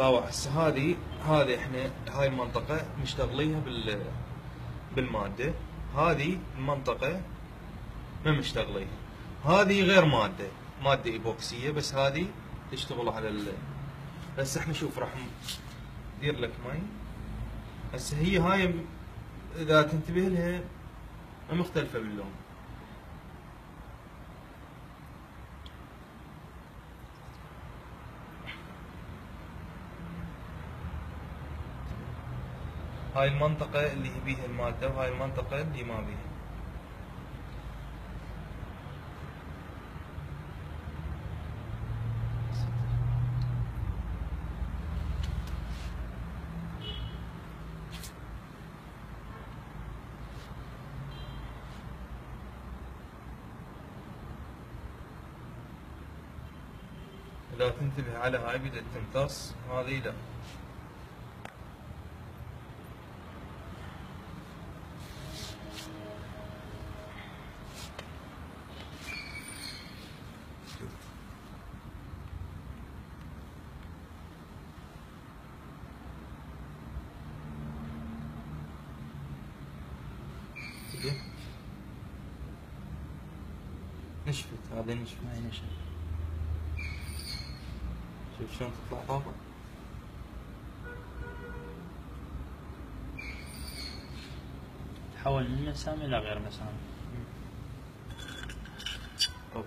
طبعا هسه هذه احنا هاي المنطقة مشتغليها بالمادة، هذه المنطقة ما مشتغليها، هذه غير مادة ايبوكسية، بس هذه تشتغل على هسه احنا شوف راح ندير لك مي. هسه هي هاي اذا تنتبه لها مختلفة باللون. هاي المنطقة اللي بيها المادة وهاي المنطقة اللي ما بيها. إذا تنتبه على هاي بدأت تمتص، هذه لا. نشفت، هذه نشفت. هاي نشفت. شوف شلون تطلع طاقة. تحول من مسام إلى غير مسام. طاقة